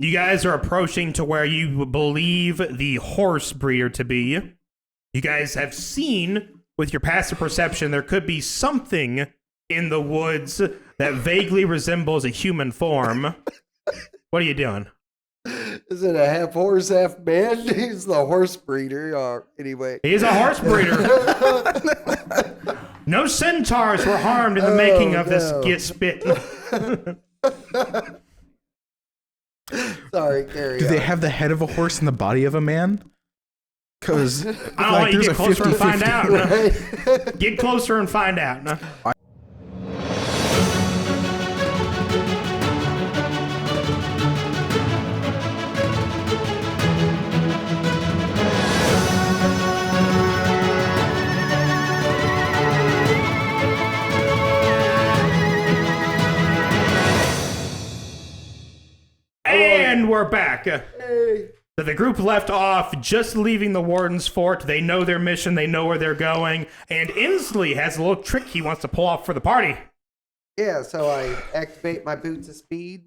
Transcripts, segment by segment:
You guys are approaching to where you believe the horse breeder to be. You guys have seen, with your passive perception, there could be something in the woods that vaguely resembles a human form. What are you doing? Is it a half horse, half man? He's the horse breeder. Anyway. He's a horse breeder. No centaurs were harmed in the making of this get spit. Sorry, carry Do on. they have the head of a horse and the body of a man? Because I don't want you to get closer and find out. Right? Get closer and find out. And we're back. Hey. So the group left off just leaving the Warden's Fort. They know their mission. They know where they're going. And Ensley has a little trick he wants to pull off for the party. Yeah, so I activate my Boots of Speed,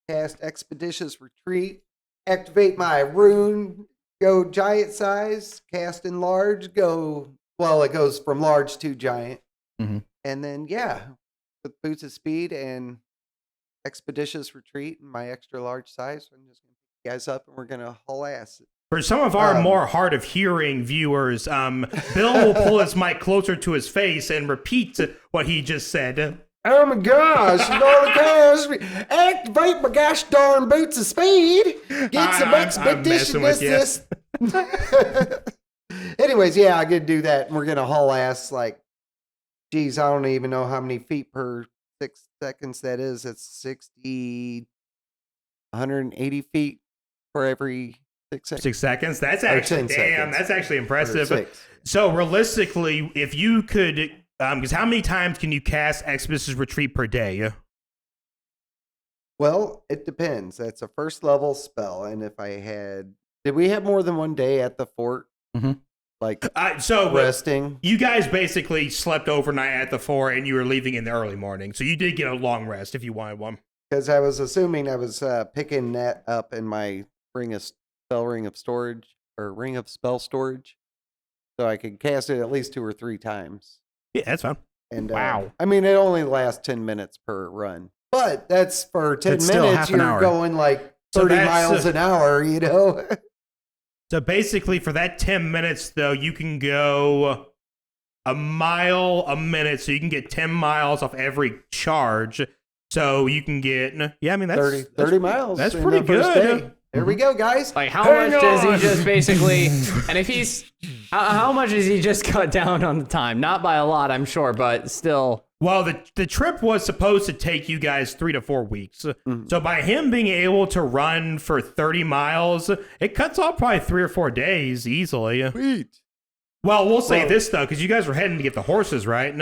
cast Expeditious Retreat, activate my rune, go giant size, cast enlarge, go, well, it goes from large to giant. Mm-hmm. And then, yeah, with Boots of Speed and Expeditious Retreat and my extra large size, I'm just going to pick you guys up and we're going to haul ass. For some of our more hard of hearing viewers, Bill will pull his mic closer to his face and repeat what he just said. Oh my gosh, activate my gosh darn Boots of Speed. Get some expedition. Anyways, yeah, I could do that. And we're going to haul ass like, geez, I don't even know how many feet per 6 seconds that is. It's 180 feet for every 6 seconds. 6 seconds? That's actually, damn, seconds. that's actually impressive. So realistically, if you could, because how many times can you cast Expeditious Retreat per day? Well, it depends. That's a first level spell. And if I did we have more than one day at the fort? Mm-hmm. Like so resting? You guys basically slept overnight at the fort and you were leaving in the early morning. So you did get a long rest if you wanted one. Because I was assuming I was picking that up in my ring of spell storage. So I could cast it at least 2 or 3 times. Yeah, that's fine. And wow. I mean, it only lasts 10 minutes per run. But that's for 10 It's still minutes, half an you're hour. going like 30 miles an hour, you know? So basically, for that 10 minutes, though, you can go a mile a minute. So you can get 10 miles off every charge. So you can get, yeah, I mean, that's 30 miles. That's in pretty the first good. day. There we go, guys. Like, how much does he just basically, and if he's, how much does he just cut down on the time? Not by a lot, I'm sure, but still. Well, the trip was supposed to take you guys 3 to 4 weeks. Mm-hmm. So by him being able to run for 30 miles, it cuts off probably 3 or 4 days easily. Sweet. Well, we'll say this, though, because you guys were heading to get the horses, right?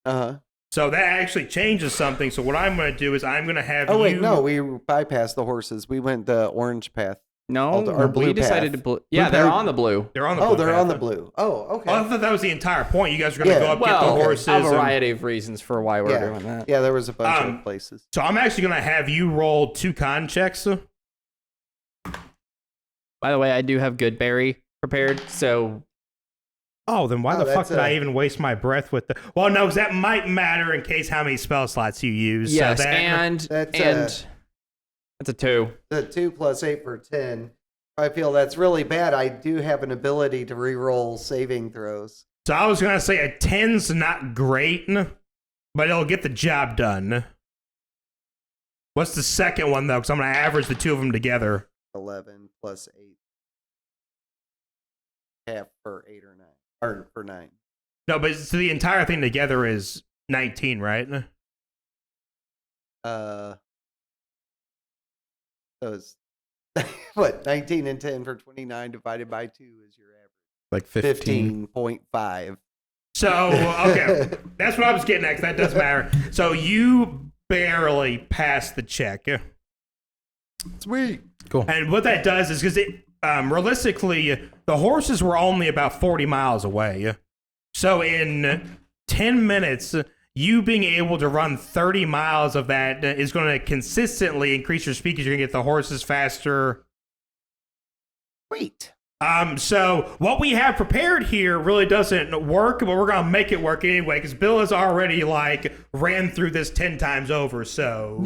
Uh-huh. So that actually changes something. So what I'm going to do is I'm going to have Oh, wait, no, we bypassed the horses. We went the orange path. No, or blue we decided path. to blue. Yeah, they're on the blue. They're on the blue. Oh, they're path. on the blue. Oh, okay. Well, I thought that was the entire point. You guys were going to go up, get the horses. A variety of reasons for why we're doing that. Yeah, there was a bunch of places. So I'm actually going to have you roll 2 con checks. By the way, I do have good berry prepared, so. Oh, then why the fuck did I even waste my breath with the... Well, no, because that might matter in case how many spell slots you use. Yes, so that's a 2. The 2 plus 8 for 10. I feel that's really bad. I do have an ability to re-roll saving throws. So I was going to say a 10's not great, but it'll get the job done. What's the second one, though? Because I'm going to average the 2 of them together. 11 plus 8. Half for 8 or 9. Or for 9. No, but so the entire thing together is 19, right? So it's what, 19 and 10 for 29 divided by 2 is your average. Like 15. 15.5. So, okay. That's what I was getting at, 'cause that does matter. So you barely passed the check. Sweet. Cool. And what that does is because realistically, the horses were only about 40 miles away. So in 10 minutes, you being able to run 30 miles of that is going to consistently increase your speed because you're going to get the horses faster. Wait. So what we have prepared here really doesn't work, but we're gonna make it work anyway because Bill has already ran through this 10 times over. So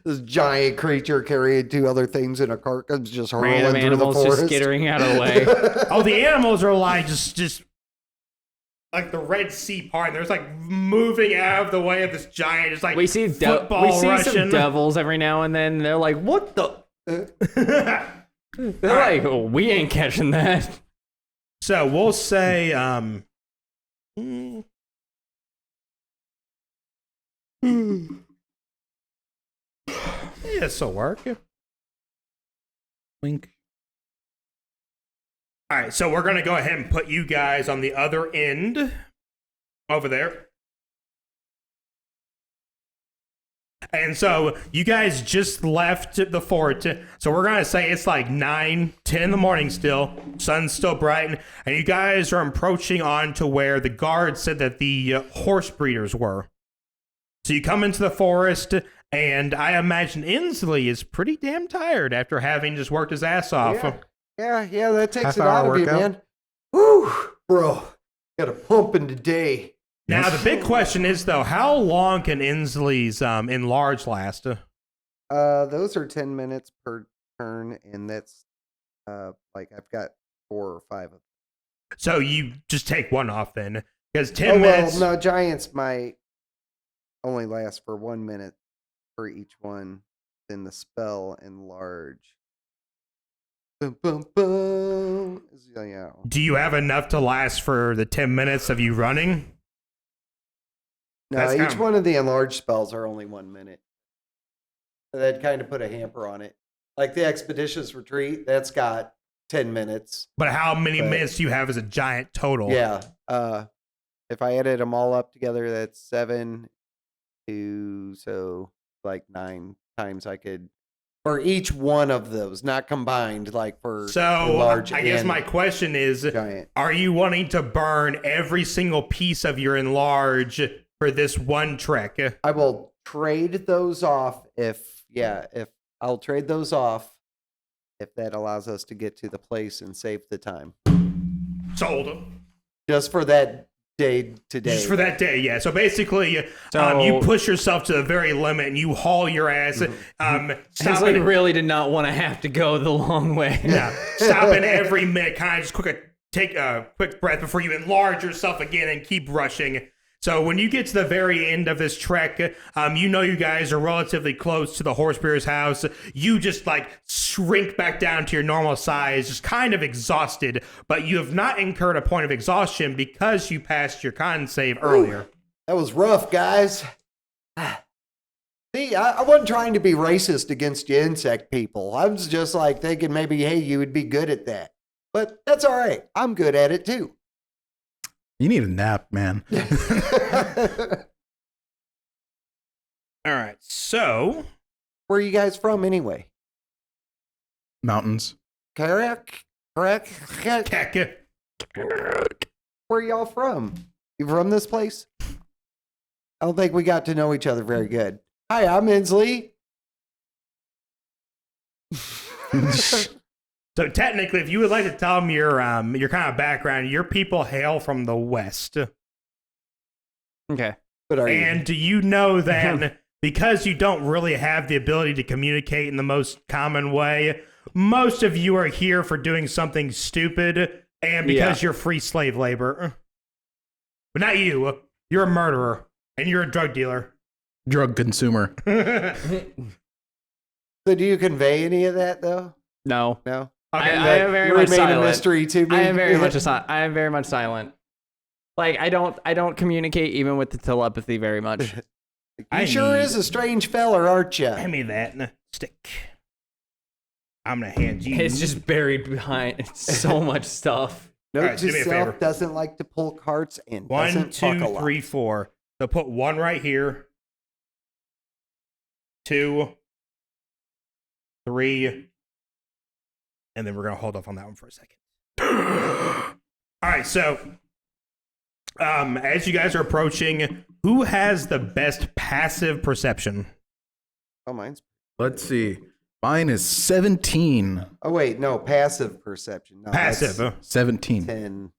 this giant creature carrying 2 other things in a cart comes just Random rolling through the animals forest. just skittering out of the way. oh, the animals are just like the Red Sea part. And there's moving out of the way of this giant. It's like We see football some rushing. devils every now and then. They're like, what the? They're like, oh, we ain't catching that. So we'll say yeah, this'll work. Wink. All right, so we're going to go ahead and put you guys on the other end over there. And so you guys just left the fort. So we're going to say it's like 9, 10 in the morning still. Sun's still bright. And you guys are approaching on to where the guards said that the horse breeders were. So you come into the forest, and I imagine Ensley is pretty damn tired after having just worked his ass off. Yeah, that takes it Half-hour out of you, workout. man. Woo, bro. Got a pumping today. Now, the big question is, though, how long can Ensley's enlarge last? Those are 10 minutes per turn, and that's I've got 4 or 5 of them. So you just take one off then, because 10 minutes. Well, no, giants might only last for 1 minute for each one. Then the spell enlarge. Boom, boom, boom. Yeah. Do you have enough to last for the 10 minutes of you running? No, That's each kind of- one of the enlarged spells are only 1 minute. That kind of put a hamper on it. Like the expeditious retreat, that's got 10 minutes. But how many But- minutes do you have as a giant total? Yeah. If I added them all up together, that's 7 to, so like 9 times I could, for each one of those, not combined, like for So enlarge I guess and my question is, giant. are you wanting to burn every single piece of your enlarge for this one trek? I will trade those off if I'll trade those off if that allows us to get to the place and save the time. Sold. Just for that day today. Just for that day, yeah. So basically, So- you push yourself to the very limit and you haul your ass. Ensley Stopping, really did not want to have to go the long way. yeah, stopping every minute, kind of just take a quick breath before you enlarge yourself again and keep rushing. So when you get to the very end of this trek, you know you guys are relatively close to the horse breeder's house. You just shrink back down to your normal size, just kind of exhausted, but you have not incurred a point of exhaustion because you passed your con save earlier. That was rough, guys. See, I wasn't trying to be racist against you insect people. I was just thinking maybe, hey, you would be good at that. But that's all right. I'm good at it too. You need a nap, man. All right, so Where are you guys from anyway? Mountains. Correct? heck, Where are y'all from? You from this place? I don't think we got to know each other very good. Hi, I'm Ensley. so technically, if you would like to tell them your kind of background, your people hail from the west. Okay. But are And do you know that because you don't really have the ability to communicate in the most common way, most of you are here for doing something stupid and because you're free slave labor. But not you. You're a murderer and you're a drug dealer. Drug consumer. So do you convey any of that though? No. No. Okay, I am very You much remain a silent. mystery to me. I am very much silent. I don't communicate even with the telepathy very much. You sure is a strange feller, aren't you? Hand me that stick. I'm going to hand you. It's just buried behind so much stuff. Note All right, to do me a self, favor. doesn't like to pull carts and 1, doesn't fuck a 2, lot. 3, 4. So put 1 right here. 2, 3, and then we're gonna hold off on that one for a second. All right, so As you guys are approaching, who has the best passive perception? Oh, mine's. Let's see. Mine is 17. Oh wait, no, passive perception. No, Passive. that's 17. 10.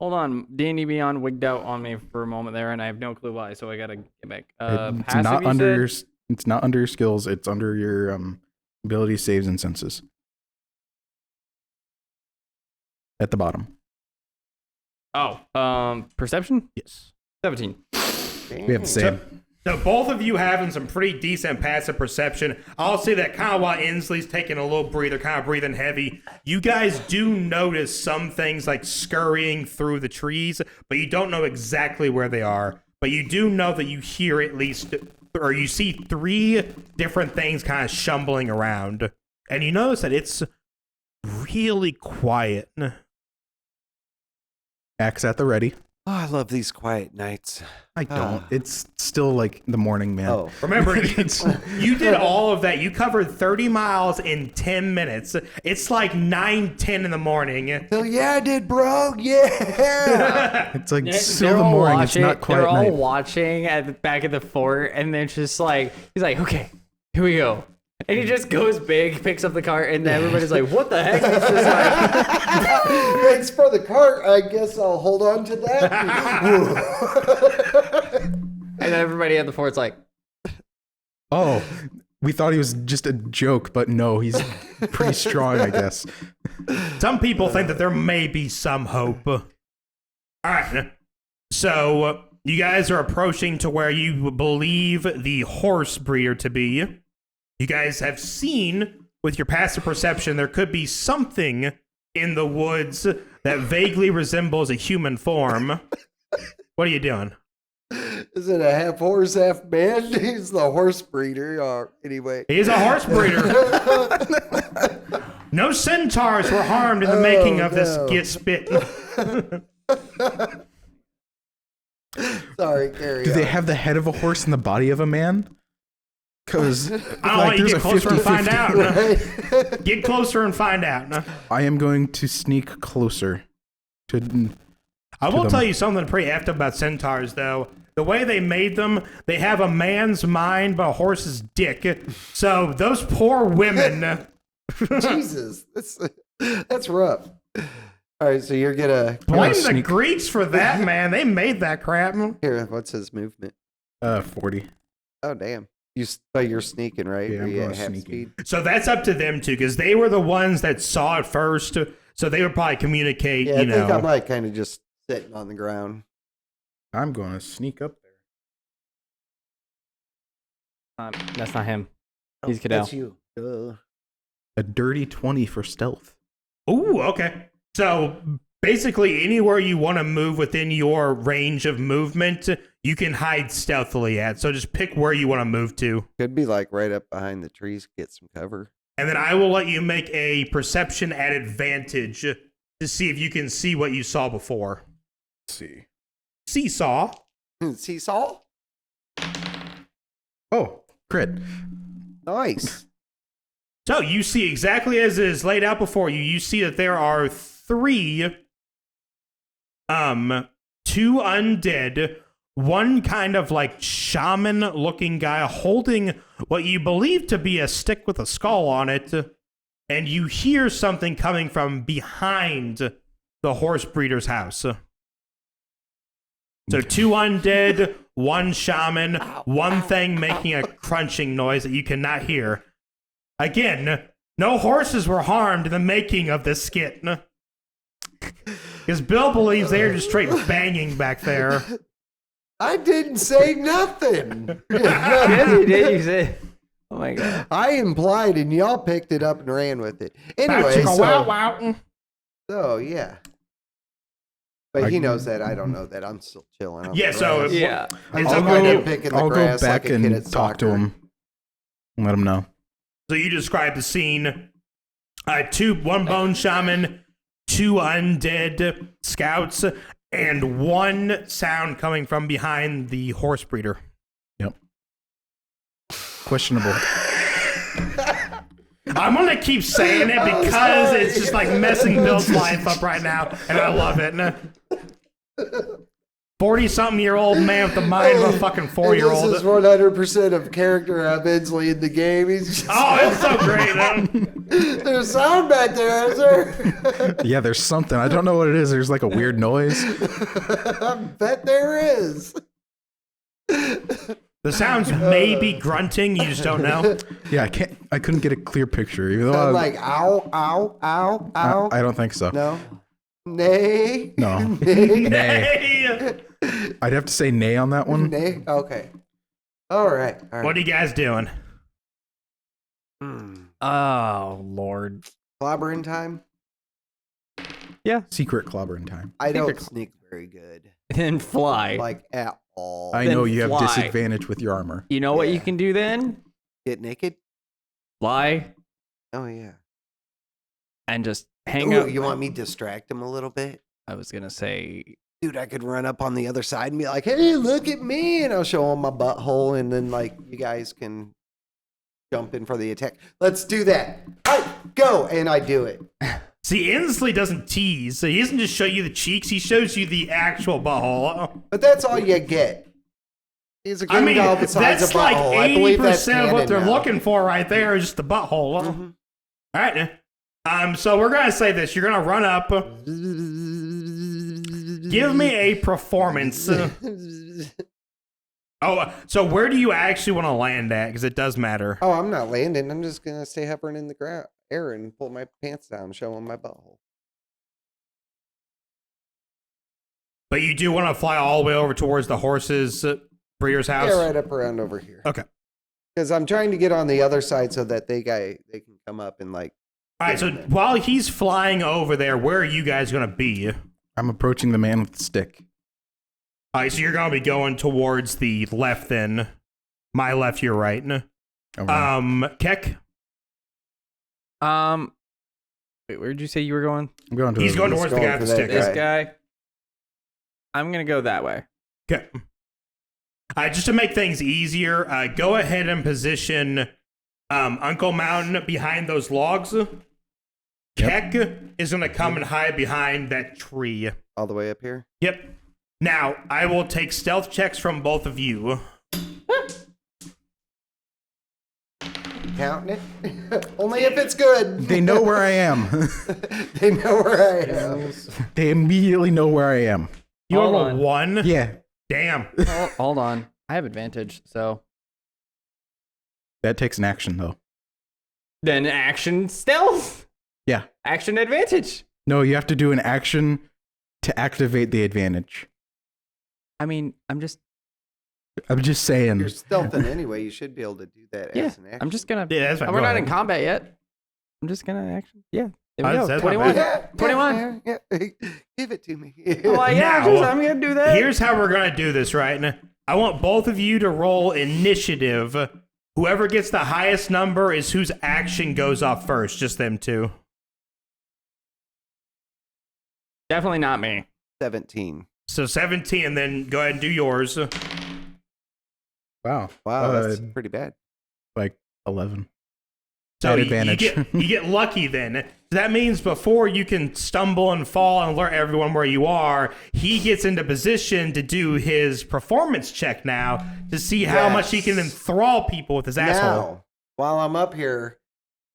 Hold on, D&D Beyond wigged out on me for a moment there, and I have no clue why. So I gotta get back. It's Passive, not you under. said? It's not under your skills. It's under your ability saves and senses. At the bottom. Oh, perception. Yes. 17. We have the same. So both of you having some pretty decent passive perception. I'll say that kind of while Ensley's taking a little breather, kind of breathing heavy, you guys do notice some things like scurrying through the trees, but you don't know exactly where they are. But you do know that you hear at least, or you see 3 different things kind of shumbling around. And you notice that it's really quiet. Axe at the ready. Oh, I love these quiet nights. I don't. It's still like the morning, man. Oh, Remember, you did all of that. You covered 30 miles in 10 minutes. It's like 9:10 in the morning. hell yeah, I did, bro. Yeah. It's like They're still the all morning. It's watching- not quiet They're all night. watching at the back of the fort, and then just like he's like, "Okay, here we go," and he just goes big, picks up the cart, and everybody's like, "What the heck?" He's just like, Thanks for the cart. I guess I'll hold on to that. and everybody at the fort's like, Oh, we thought he was just a joke, but no, he's pretty strong, I guess. Some people think that there may be some hope. All right. So you guys are approaching to where you believe the horse breeder to be. You guys have seen with your passive perception there could be something in the woods that vaguely resembles a human form. What are you doing? Is it a half horse, half man? He's the horse breeder. Anyway. He's a horse breeder. No centaurs were harmed in the making of this no. get spit. Sorry, carry Do on. they have the head of a horse and the body of a man? Because I don't want you to get closer and find out. Right? Get closer and find out. I am going to sneak closer to. I will them. tell you something pretty effed up about centaurs, though. The way they made them, they have a man's mind but a horse's dick. So those poor women. Jesus, that's rough. All right, so you're gonna Blame the sneak. Greeks for that, man. They made that crap. here. What's his movement? 40. Oh, damn. You're sneaking, right? Yeah, Are I'm you at going half sneaking. speed? So that's up to them, too, because they were the ones that saw it first. So they would probably communicate, Yeah, I you think know. I'm like kind of just sitting on the ground. I'm going to sneak up there. "That's not him. He's Cadell." That's you. A dirty 20 for stealth. Ooh, okay. So basically, anywhere you want to move within your range of movement, you can hide stealthily at. So just pick where you want to move to. Could be like right up behind the trees, get some cover. And then I will let you make a perception at advantage to see if you can see what you saw before. Let's see. Seesaw. Seesaw? Oh, crit. Nice. So you see exactly as it is laid out before you. You see that there are 3, 2 undead, one kind of like shaman-looking guy holding what you believe to be a stick with a skull on it, and you hear something coming from behind the horse breeder's house. So 2 undead, 1 shaman, one thing making a crunching noise that you cannot hear. Again, no horses were harmed in the making of this skit. Because Bill believes they're just straight banging back there. I didn't say nothing. Yes, you did. You said, "Oh my god." I implied, and y'all picked it up and ran with it. Anyway, so yeah. But he knows that. I don't know that. I'm still chilling. Yeah, so Yeah. it's I'll up to you. I'll go back and talk to soccer. him. And let him know. So you describe the scene. 1 bone shaman, 2 undead scouts, and 1 sound coming from behind the horse breeder. Yep. Questionable. I'm going to keep saying it because it's just like messing Bill's life up right now, and I love it. 40-something-year-old man with the mind of a fucking 4-year-old. This is 100% of character of Ensley in the game. He's just, Oh, it's so great, man. there's sound back there, is there? Yeah, there's something. I don't know what it is. There's like a weird noise. I bet there is. The sounds may be grunting, you just don't know. Yeah, I couldn't get a clear picture. Even though I'm like, ow, ow, ow, ow. I don't think so. No. Nay. No. Nay. Hey! I'd have to say nay on that one. Nay. Okay. All right. All right. What are you guys doing? Oh Lord. Clobbering time? Secret clobbering time. I don't Secret sneak very good. Then fly. Like at all. I Then know you have fly. disadvantage with your armor. You know what you Yeah. can do then? Get naked? Fly Oh, yeah. and just hang Ooh, up. you want me to distract him a little bit? I was gonna say, Dude, I could run up on the other side and be like, hey, look at me. And I'll show him my butthole. And then, like, you guys can jump in for the attack. Let's do that. All right, go. And I do it. See, Ensley doesn't tease. So he doesn't just show you the cheeks, he shows you the actual butthole. But that's all you get. He's a I green mean, doll besides that's a like butthole. I believe that's 80% of what canon they're now. looking for right there is just the butthole. Mhm. All right. So we're going to say this. You're going to run up. Give me a performance. Oh, so where do you actually want to land at? Because it does matter. Oh, I'm not landing. I'm just going to stay hovering in the ground, air and pull my pants down and show him my butthole. But you do want to fly all the way over towards the horse's breeder's house? Yeah, right up around over here. Okay. Because I'm trying to get on the other side so that they can come up and like. All right, so while he's flying over there, where are you guys going to be? I'm approaching the man with the stick. All right, so you're going to be going towards the left then. My left, your right. Okay. Keck? wait, where'd you say you were going? I'm going to He's the- going towards the going guy with for the that stick. This guy. I'm gonna go that way. Okay. Just to make things easier, go ahead and position Uncle Mountain behind those logs. Keck is going to come and hide behind that tree. All the way up here. Yep. Now, I will take stealth checks from both of you. Counting it. Only if it's good. They know where I am. They know where I am. They immediately know where I am. You have Hold a on. 1? Yeah. Damn. Hold on. I have advantage, so That takes an action, though. then action stealth. Yeah. Action advantage. No, you have to do an action to activate the advantage. I mean, I'm just saying. You're stealthing anyway. You should be able to do that as an action. I'm just gonna. Yeah, that's fine. We're Go not ahead. in combat yet. I'm just gonna action. Yeah. There we That's- go. that's not 21. bad. 21. Yeah. Give it to me. I'm like, yeah, Now, I'm gonna do that. Here's how we're going to do this, right? I want both of you to roll initiative. Whoever gets the highest number is whose action goes off first. Just them two. Definitely not me. 17. So 17, and then go ahead and do yours. Wow. Wow, that's pretty bad. Like 11. So At you advantage. you get lucky then. That means before you can stumble and fall and alert everyone where you are, he gets into position to do his performance check now to see how much he can Yes. enthrall people with his asshole. Now, while I'm up here,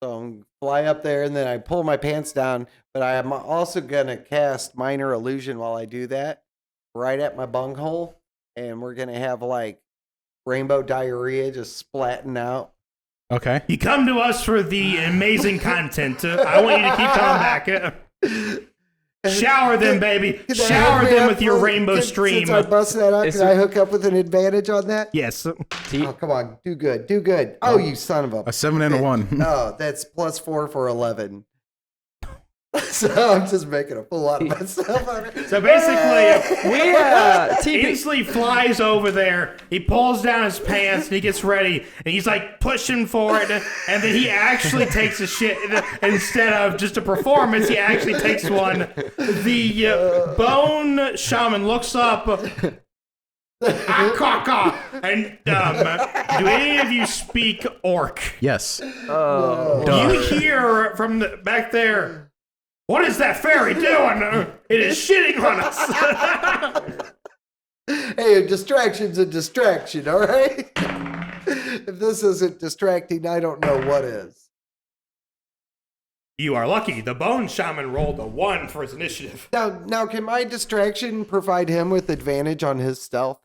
so I'm fly up there and then I pull my pants down, but I am also going to cast Minor Illusion while I do that right at my bunghole. And we're going to have like rainbow diarrhea just splatting out. Okay. You come to us for the amazing content. I want you to keep coming back. Shower them, baby. Can I Shower hook them up with your with- rainbow can- stream. Since I busted that out, Is can I hook up with an advantage on that? Yes. See, Oh, come on. Do good. Do good. Oh, you son of a... A 7 and a 1. Oh, that's +4 for 11. So I'm just making a fool out of myself. So basically, we TP. Ensley flies over there. He pulls down his pants and he gets ready, and he's like pushing for it. And then he actually takes a shit instead of just a performance. He actually takes one. The bone shaman looks up. And do any of you speak orc? Yes. Oh. Duh. You hear from the back there. What is that fairy doing? It is shitting on us. Hey, a distraction's a distraction, all right? If this isn't distracting, I don't know what is. You are lucky. The Bone Shaman rolled a 1 for his initiative. Now, can my distraction provide him with advantage on his stealth?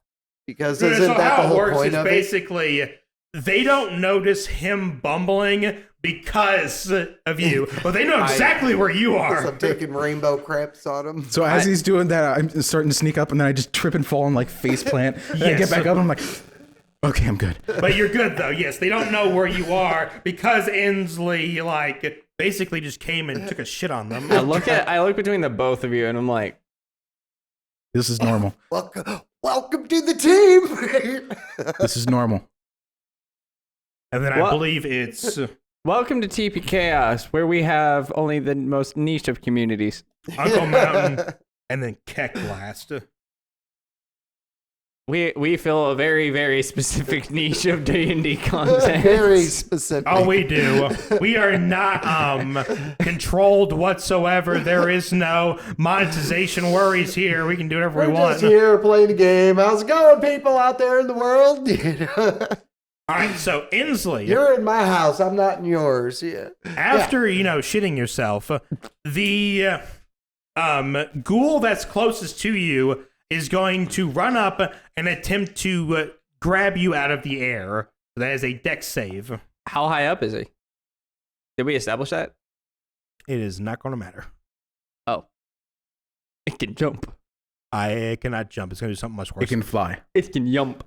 Because So isn't that the how it whole works point is of it? basically they don't notice him bumbling because of you, but they know exactly where you Because are. I'm taking rainbow craps on him. So as he's doing that, I'm starting to sneak up, and then I just trip and fall and like face plant. And I Yes. get back up, and I'm like, okay, I'm good. But you're good though. Yes, they don't know where you are because Ensley like basically just came and took a shit on them. I look between the both of you, and I'm like, This is normal. Welcome to the team. This is normal. And then I What? believe it's welcome to TPKhaos, where we have only the most niche of communities. Uncle Mountain and then Keck last. We fill a very, very specific niche of D&D content. Very specific. Oh, we do. We are not controlled whatsoever. There is no monetization worries here. We can do whatever We're we want. just here playing a game. How's it going, people out there in the world? All right, so Ensley, You're in my house. I'm not in yours. Yeah. after shitting yourself, the ghoul that's closest to you is going to run up and attempt to grab you out of the air. That is a dex save. How high up is he? Did we establish that? It is not going to matter. Oh. It can jump. I cannot jump. It's going to do something much worse. It can fly. It can yump.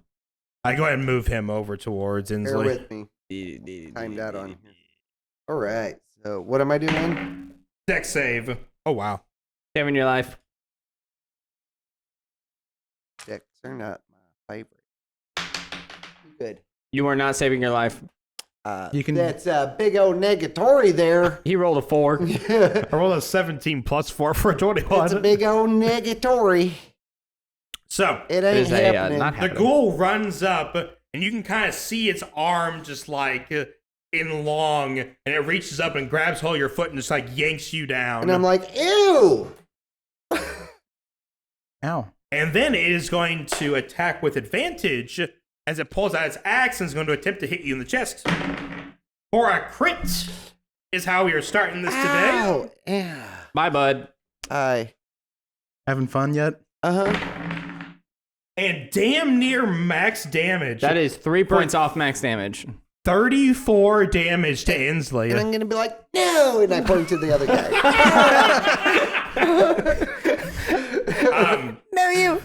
I go ahead and move him over towards Bear Ensley. with me. Time that on here. All right. So what am I doing? Dex save. Oh wow. Saving your life. Decks are not my favorite. Good. You are not saving your life. You can- That's a big old negatory there. He rolled a 4. I rolled a 17 plus 4 for a 21. It's a big old negatory. So It ain't Is a, happening. not the happening. ghoul runs up, and you can kind of see its arm just like in long, and it reaches up and grabs hold of your foot and just like yanks you down. And I'm like, ew. Ow. And then it is going to attack with advantage as it pulls out its axe and is going to attempt to hit you in the chest. For a crit is how we are starting this today. Ow. Yeah. Bye, bud. Hi. Having fun yet? Uh-huh. And damn near max damage. That is 3 points off max damage. 34 damage to Ensley. And I'm going to be like, no. And I point to the other guy. No, you.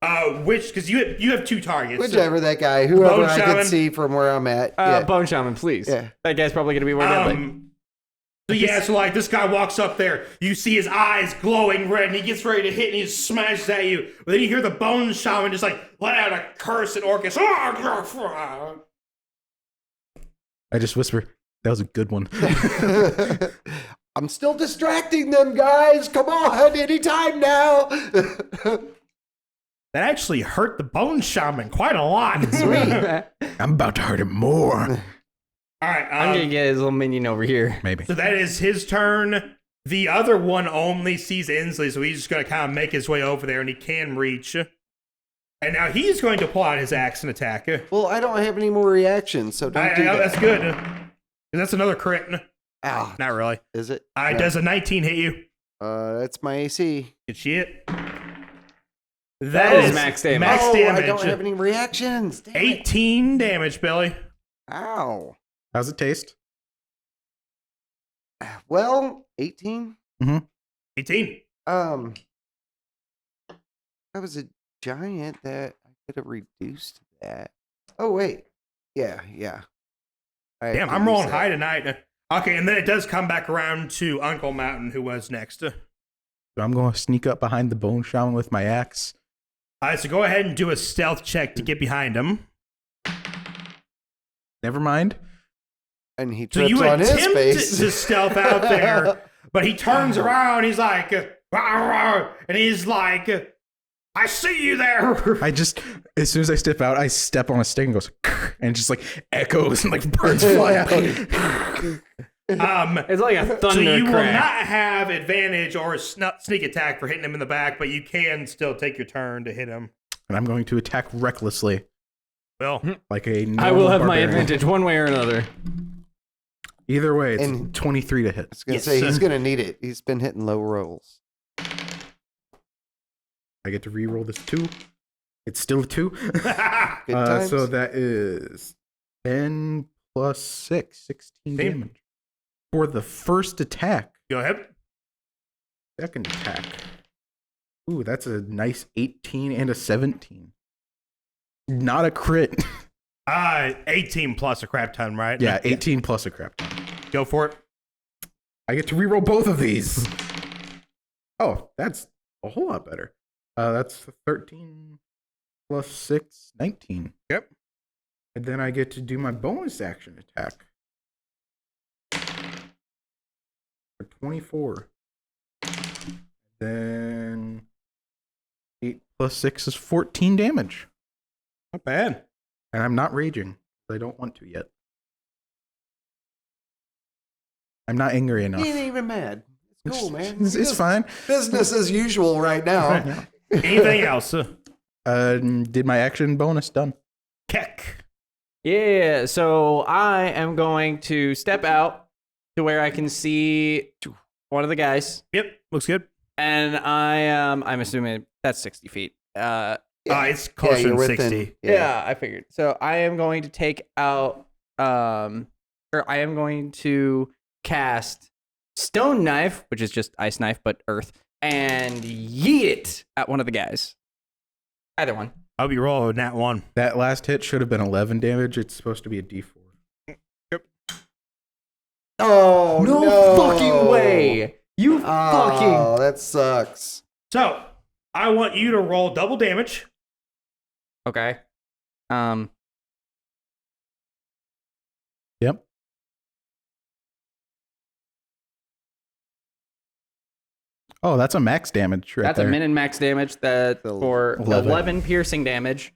Because you have 2 targets. Whichever that guy, whoever Bone I Shaman. can see from where I'm at. Yeah. Bone Shaman, please. Yeah. That guy's probably going to be more deadly. So like this guy walks up there, you see his eyes glowing red, and he gets ready to hit, and he just smashes at you. But then you hear the Bone Shaman just like let out a curse in Orcus. I just whisper, that was a good one. I'm still distracting them, guys. Come on, anytime now. That actually hurt the Bone Shaman quite a lot. I'm about to hurt him more. All right, I'm going to get his little minion over here. Maybe. so that is his turn. The other one only sees Ensley, so he's just going to kind of make his way over there, and he can reach. And now he's going to pull out his axe and attack. Well, I don't have any more reactions, so don't do that. That's good. 'Cause that's another crit. Ow. Not really. Is it? Does a 19 hit you? That's my AC. Good shit. That is max damage. Max Oh, damage. I don't have any reactions. Damn it. 18 damage, Billy. Ow. How's it taste? Well, 18. 18. That was a giant that I could have reduced that. Oh wait. Yeah. I Damn, have to I'm use rolling that. high tonight. Okay, and then it does come back around to Uncle Mountain, who was next. So I'm going to sneak up behind the Bone Shaman with my axe. All right, so go ahead and do a stealth check to get behind him. Never mind. And he So trips you on his attempt face. to stealth out there, but he turns around. He's like, "Rah, rah," and he's like, I see you there. I just, as soon as I step out, I step on a stick and goes, and it just like echoes and like birds fly out. It's like a thunder So you will crack. not have advantage or a sneak attack for hitting him in the back, but you can still take your turn to hit him. And I'm going to attack recklessly, Well, like a I will normal have my barbarian. advantage one way or another. Either way, it's And- 23 to hit. I was gonna Yes. say he's gonna need it. He's been hitting low rolls. I get to re-roll this 2. It's still a 2. Good times. So that is 10 plus 6, 16 Same. damage. For the first attack, go ahead. second attack. Ooh, that's a nice 18 and a 17. Not a crit. 18 plus a crap ton, right? Yeah, 18 plus a crap ton. Go for it. I get to reroll both of these. Oh, that's a whole lot better. That's 13 plus 6, 19. Yep. And then I get to do my bonus action attack. For 24. Then 8 plus 6 is 14 damage. Not bad. And I'm not raging. I don't want to yet. I'm not angry enough. He ain't even mad. It's cool, man. It's fine. Business as usual right now. Anything else? Did my action bonus done? Keck. Yeah, so I am going to step out to where I can see one of the guys, Yep, looks good. and I'm assuming that's 60 feet. It's closer you're than within- 60. Yeah, I figured. So I am going to take out, or I am going to cast Stone Knife, which is just ice knife but earth, and yeet it at one of the guys. Either one. I'll be rolling that one. That last hit should have been 11 damage. It's supposed to be a D4. Oh No fucking way! You fucking. Oh, that sucks. So, I want you to roll double damage. Okay. Yep. Oh, that's a max damage right That's there. a min and max damage that for 11 piercing damage.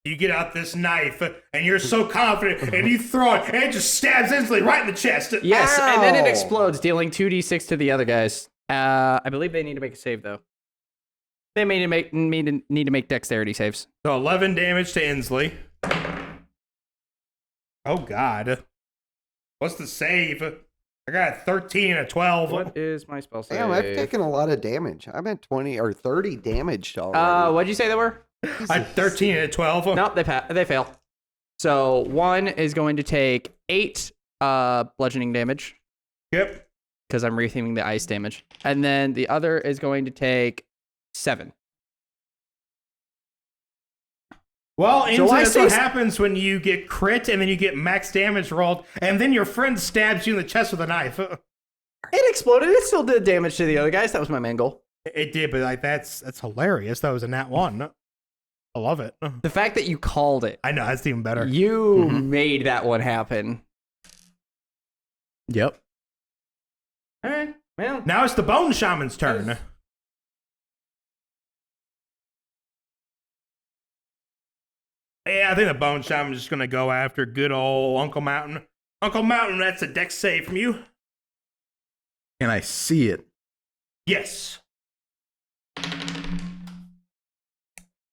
You get out this knife, and you're so confident, and you throw it, and it just stabs Ensley right in the chest. Yes, and then it Ow. explodes, dealing 2d6 to the other guys. I believe they need to make a save though. They may need to make dexterity saves. So 11 damage to Ensley. Oh, God. What's the save? I got a 13 and a 12. What is my spell save? Damn, I've taken a lot of damage. I'm at 20 or 30 damaged already. What'd you say they were? I 13 and a 12. Nope, they fail. So one is going to take 8 bludgeoning damage Yep. because I'm retheming the ice damage, and then the other is going to take 7. Well, So Ensley, I that's say what s- happens when you get crit, and then you get max damage rolled, and then your friend stabs you in the chest with a knife. It exploded. It still did damage to the other guys. That was my main goal. It did, but like that's hilarious. That was a nat 1. I love it. The fact that you called it, I know, that's even better. you made that one happen. Yep. All right. Well, Now it's the Bone Shaman's turn. Yeah, I think the Bone Shaman's just going to go after good old Uncle Mountain. Uncle Mountain, that's a dex save from you. And I see it. Yes.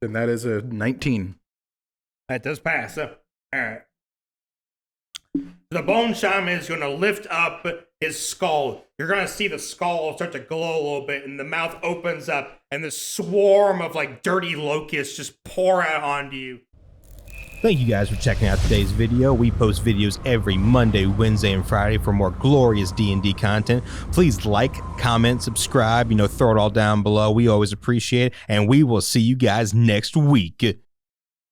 And that is a 19. That does pass. All right. The Bone Shaman is going to lift up his skull. You're going to see the skull start to glow a little bit, and the mouth opens up, and the swarm of like dirty locusts just pour out onto you. Thank you guys for checking out today's video. We post videos every Monday, Wednesday, and Friday for more glorious D&D content. Please like, comment, subscribe, throw it all down below. We always appreciate it, and we will see you guys next week.